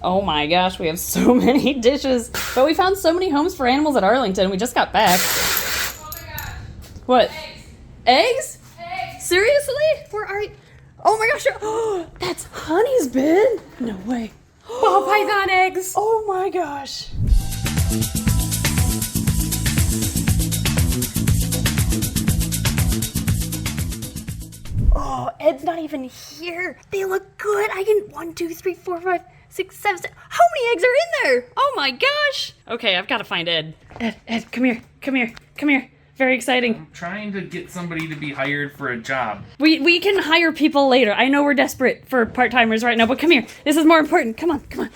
Oh my gosh, we have so many dishes. But we found so many homes for animals at Arlington. We just got back. Oh my god. What? Eggs. Eggs? Seriously? Where are you? Oh my gosh. Oh, that's Honey's bin. No way. Ball python eggs. Oh my gosh. Oh, Ed's not even here. They look good. I can 1, 2, 3, 4, 5, 6, 7, 7. How many eggs are in there? Oh my gosh. Okay, I've got to find Ed. Ed, come here. Come here. Come here. Very exciting. I'm trying to get somebody to be hired for a job. We can hire people later. I know we're desperate for part-timers right now, but come here. This is more important. Come on, come on.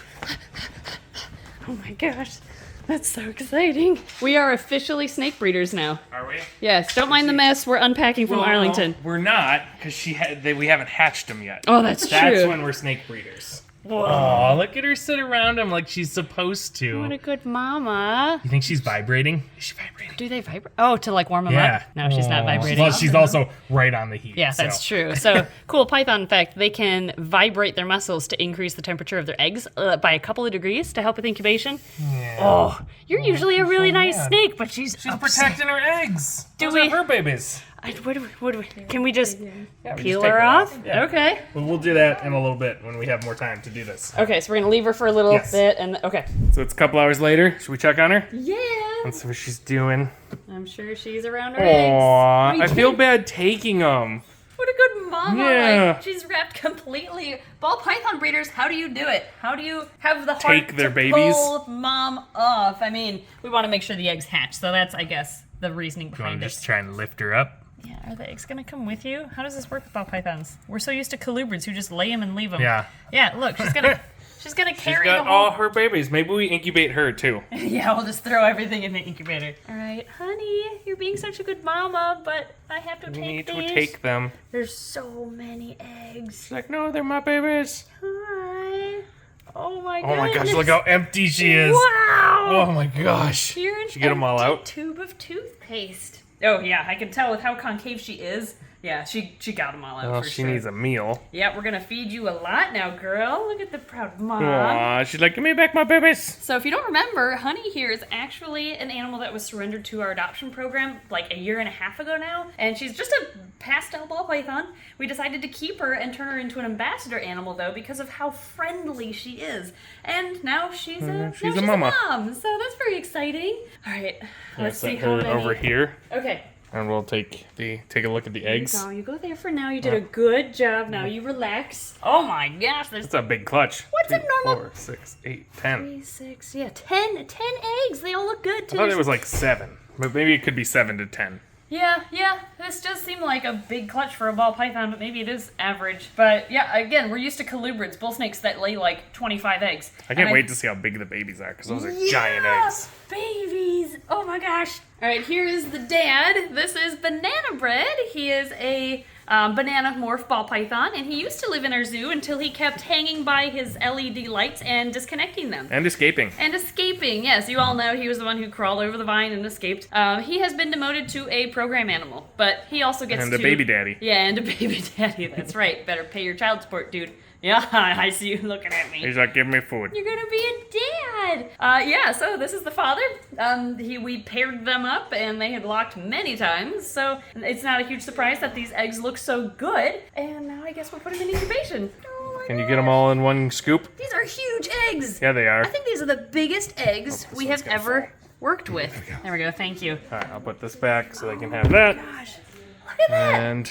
Oh my gosh. That's so exciting. We are officially snake breeders now. Are we? Yes, don't mind the mess. We're unpacking from Arlington. No, we're not, because we haven't hatched them yet. Oh, that's true. That's when we're snake breeders. Whoa. Oh, look at her sit around him like she's supposed to. What a good mama. You think she's vibrating? Is she vibrating? Do they vibrate? Oh, to like warm them up? No, she's not vibrating. Well, she's also right on the heat. Yeah, that's true. So, cool python fact, they can vibrate their muscles to increase the temperature of their eggs by a couple of degrees to help with incubation. Yeah. Oh, you're usually a really nice snake, but she's protecting her eggs. Do Those we- are her babies. What do we, can we just peel just take her her off? off. Yeah. Okay. Well, we'll do that in a little bit when we have more time to do this. Okay, so we're gonna leave her for a little Yes. bit, and okay. So it's a couple hours later. Should we check on her? Yeah. Let's see what she's doing. I'm sure she's around her eggs. Aww, We I feel can't- bad taking them. What a good mama. Yeah. Like, she's wrapped completely. Ball python breeders, how do you do it? How do you have the heart Take their to babies? pull mom off? I mean, we want to make sure the eggs hatch, so that's, I guess, the reasoning I'm behind it. just trying to lift her up. Yeah, are the eggs gonna come with you? How does this work with ball pythons? We're so used to colubrids who just lay them and leave them. Yeah. Yeah, look, she's gonna She's carry got the whole. all her babies. Maybe we incubate her too. Yeah, we'll just throw everything in the incubator. All right, honey, you're being such a good mama, but I have to We take need these. to take them. There's so many eggs. She's like, no, they're my babies. Hi. Oh my Oh my gosh, goodness. look how empty she is. Wow. Oh my gosh. You're an Did you get them all empty out? tube of toothpaste. Oh yeah, I can tell with how concave she is. Yeah, she got them all out Well, for she sure. needs a meal. Yeah, we're gonna feed you a lot now, girl. Look at the proud mom. Aw, she's like, give me back my babies. So if you don't remember, Honey here is actually an animal that was surrendered to our adoption program like 1.5 years ago now. And she's just a pastel ball python. We decided to keep her and turn her into an ambassador animal though because of how friendly she is. And now she's a mama. mom. So that's very exciting. All right, let's see Set how her many. over here, Okay. and we'll take a look at the eggs. You go there for now. You did a good job. Now you relax. Oh my gosh, there's That's a big clutch. What's a normal- 4, 6, 8, 10. 3, 6, yeah, 10 eggs. They all look good I too. thought it was like 7, but maybe it could be 7 to 10. Yeah, this does seem like a big clutch for a ball python, but maybe it is average. But yeah, again, we're used to colubrids, bull snakes that lay like 25 eggs. I can't wait to see how big the babies are, because those are giant eggs. Babies! Oh my gosh. All right, here is the dad. This is Banana Bread. He is a banana morph ball python, and he used to live in our zoo until he kept hanging by his LED lights and disconnecting them. And escaping. And escaping, yes. You all know he was the one who crawled over the vine and escaped. He has been demoted to a program animal, but he also gets And to... a baby daddy. Yeah, and a baby daddy. That's right. Better pay your child support, dude. Yeah, I see you looking at me. He's like, give me food. You're gonna be a dad. Yeah, so this is the father. We paired them up, and they had locked many times, so it's not a huge surprise that these eggs look so good. And now I guess we'll put them in incubation. Oh my Can you get them all in one scoop? These are huge eggs. Yeah, they are. I think these are the biggest eggs we one's have gonna ever worked with. There we go. Thank you. All right, I'll put this back so they can have that. Gosh, look at that. And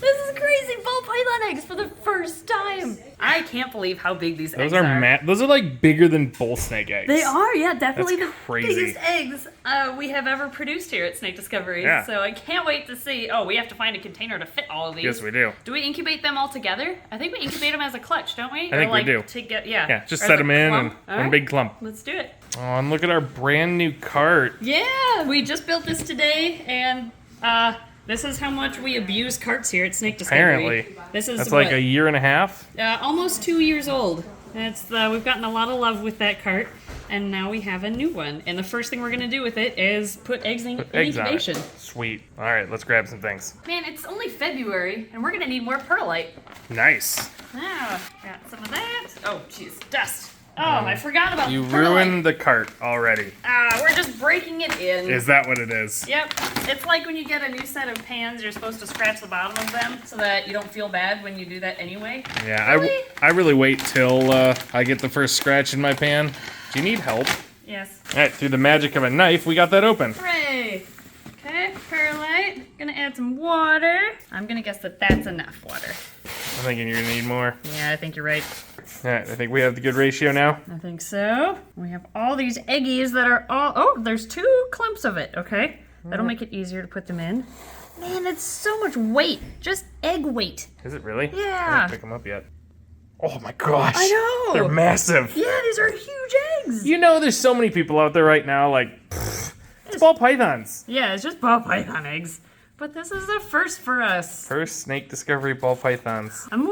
This is crazy. Ball python eggs for the first time. I can't believe how big these eggs those are those are like bigger than bull snake eggs. They are, yeah, definitely That's the crazy. biggest eggs we have ever produced here at Snake Discoveries. Yeah. So I can't wait to see. Oh, we have to find a container to fit all of these. Yes, we do. Do we incubate them all together? I think we incubate them as a clutch, don't we? I think we do. Yeah, Just Or set as a them in clump. and All one right, big clump. Let's do it. Oh, and look at our brand new cart. Yeah, we just built this today, and this is how much we abuse carts here at Snake Discovery. Apparently. This is That's what, like a year and a half. almost 2 years old. We've gotten a lot of love with that cart. And now we have a new one. And the first thing we're gonna do with it is put eggs in Eggs on it. incubation. Sweet. All right, let's grab some things. Man, it's only February, and we're gonna need more perlite. Nice. Ah, got some of that. Oh, jeez, dust. Oh, I forgot about You perlite. ruined the cart already. We're just breaking it in. Is that what it is? Yep. It's like when you get a new set of pans, you're supposed to scratch the bottom of them so that you don't feel bad when you do that anyway. Yeah, Really? I really wait till I get the first scratch in my pan. Do you need help? Yes. All right, through the magic of a knife, we got that open. Hooray! Okay, perlite. Gonna add some water. I'm gonna guess that that's enough water. I'm thinking you're gonna need more. Yeah, I think you're right. All right, I think we have the good ratio now. I think so. We have all these eggies that are all... Oh, there's 2 clumps of it, okay? That'll make it easier to put them in. Man, it's so much weight. Just egg weight. Is it really? Yeah. I didn't pick them up yet. Oh my gosh. I know. They're massive. Yeah, these are huge eggs. You know, there's so many people out there right now, like, it's ball pythons. Yeah, it's just ball python eggs. But this is the first for us. First snake discovery ball pythons. I'm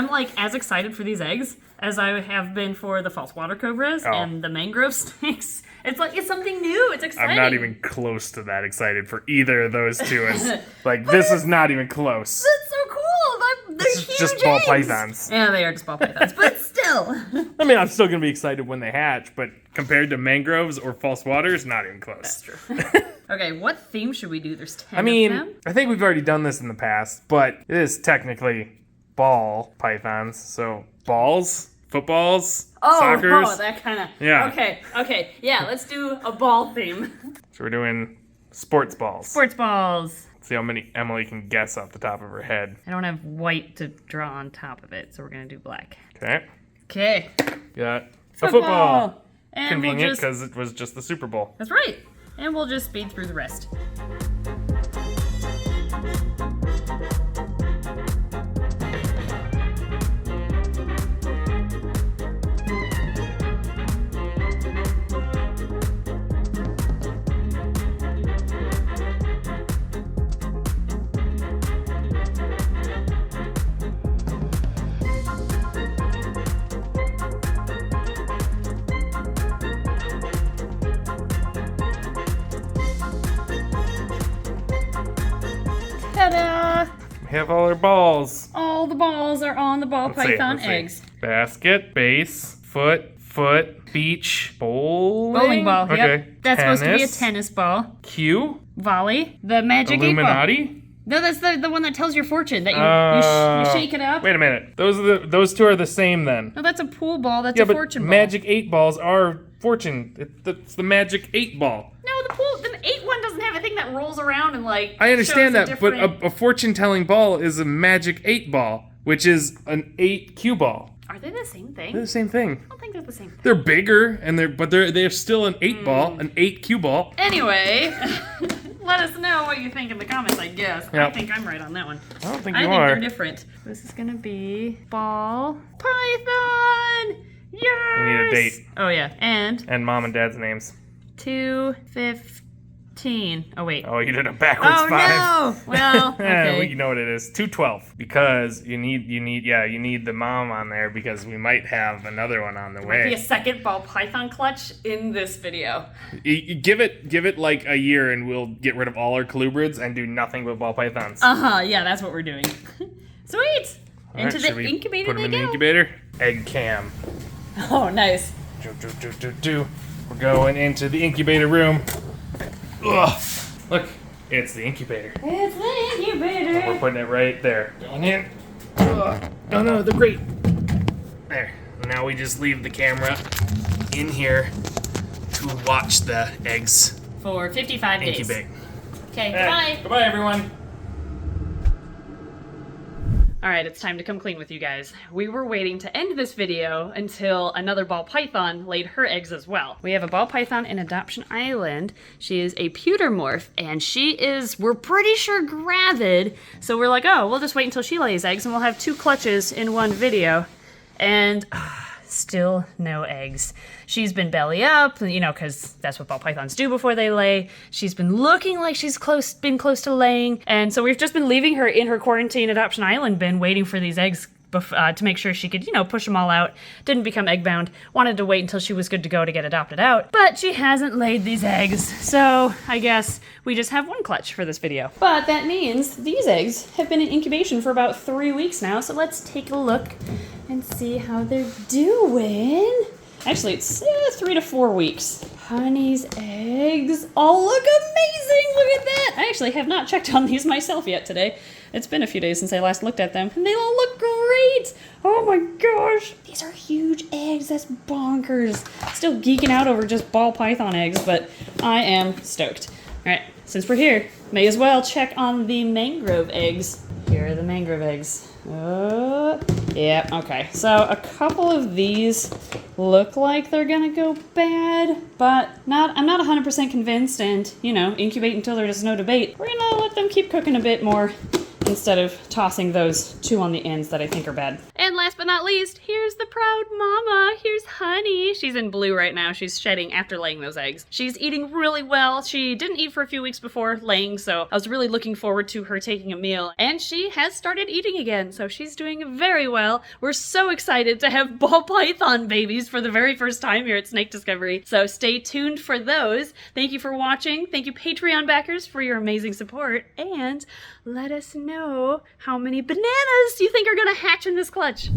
like as excited for these eggs as I have been for the false water cobras and the mangrove snakes. It's something new. It's exciting. I'm not even close to that excited for either of those two. Like, this is not even close. That's so cool. They're It's huge just ball eggs. pythons. Yeah, they are just ball pythons, but still. I mean, I'm still gonna be excited when they hatch, but compared to mangroves or false waters, not even close. That's true. Okay, what theme should we do? There's 10 I mean, of them. I think we've already done this in the past, but it is technically ball pythons. So balls, footballs, soccers. Oh, that kind of. Yeah. Okay. Yeah, let's do a ball theme. So we're doing sports balls. Sports balls. See how many Emily can guess off the top of her head. I don't have white to draw on top of it, so we're gonna do black. Okay. Okay. Got a football. And Convenient we'll because it was just the Super Bowl. That's right. And we'll just speed through the rest. Ta-da! We have all our balls. All the balls are on the ball python Let's see. eggs. Basket, base, foot, beach, bowling. Bowling ball, Okay. yep. That's supposed to be a Tennis. tennis ball. Cue. Volley. The magic 8 ball. Illuminati. No, that's the one that tells your fortune. That you shake it up. Wait a minute. Those two are the same then. No, that's a pool ball. That's Yeah, a but fortune ball. magic 8 balls are fortune. It's the magic 8 ball. No, the 8 one doesn't have a thing that rolls around and like. I understand shows that, but different- a fortune telling ball is a magic 8 ball, which is an 8 cue ball. Are they the same thing? They're the same thing. I don't think they're the same thing. They're bigger and they're still an 8 ball, an 8 cue ball. Anyway, let us know what you think in the comments, I guess. I Yep. think I'm right on that one. I don't think I you think are. they're different. This is gonna be ball python. Yes. We need a date. Oh yeah, and And mom and dad's names. 2/15. Oh wait. Oh, you did a backwards Oh 5. no! Well, Yeah, okay. you know what it is. 212 because you need the mom on there because we might have another one on the Might be a way. second ball python clutch in this video. You give it like a year and we'll get rid of all our colubrids and do nothing but ball pythons. Yeah, that's what we're doing. Sweet. All Into right, should the we incubator Put them they in the go. incubator. Egg cam. Oh, nice. Do. We're going into the incubator room. Ugh. Look, it's the incubator. It's the incubator. We're putting it right there. Going in. Ugh. Oh no, they're great. There. Now we just leave the camera in here to watch the eggs For 55 days. incubate. Okay, Hey, bye. Goodbye, everyone. Alright, it's time to come clean with you guys. We were waiting to end this video until another ball python laid her eggs as well. We have a ball python in Adoption Island. She is a pewtermorph, and we're pretty sure, gravid. So we're like, oh, we'll just wait until she lays eggs, and we'll have 2 clutches in one video. And still no eggs. She's been belly up, because that's what ball pythons do before they lay. She's been looking like she's been close to laying. And so we've just been leaving her in her quarantine Adoption Island bin waiting for these eggs to make sure she could, push them all out. Didn't become egg bound. Wanted to wait until she was good to go to get adopted out. But she hasn't laid these eggs, so I guess we just have one clutch for this video. But that means these eggs have been in incubation for about 3 weeks now, so let's take a look and see how they're doing. Actually, it's 3 to 4 weeks. Honey's eggs all look amazing. Look at that. I actually have not checked on these myself yet today. It's been a few days since I last looked at them, and they all look great. Oh my gosh. These are huge eggs. That's bonkers. Still geeking out over just ball python eggs, but I am stoked. All right, since we're here, may as well check on the mangrove eggs. Here are the mangrove eggs. Yeah, okay. So a couple of these look like they're gonna go bad, but I'm not 100% convinced, and, incubate until there's no debate. We're gonna let them keep cooking a bit more instead of tossing those 2 on the ends that I think are bad. And last but not least, here's the proud mama. Here's Honey. She's in blue right now. She's shedding after laying those eggs. She's eating really well. She didn't eat for a few weeks before laying, so I was really looking forward to her taking a meal. And she has started eating again, so she's doing very well. We're so excited to have ball python babies for the very first time here at Snake Discovery, so stay tuned for those. Thank you for watching. Thank you, Patreon backers, for your amazing support, and let us know how many bananas you think are gonna hatch in this clutch.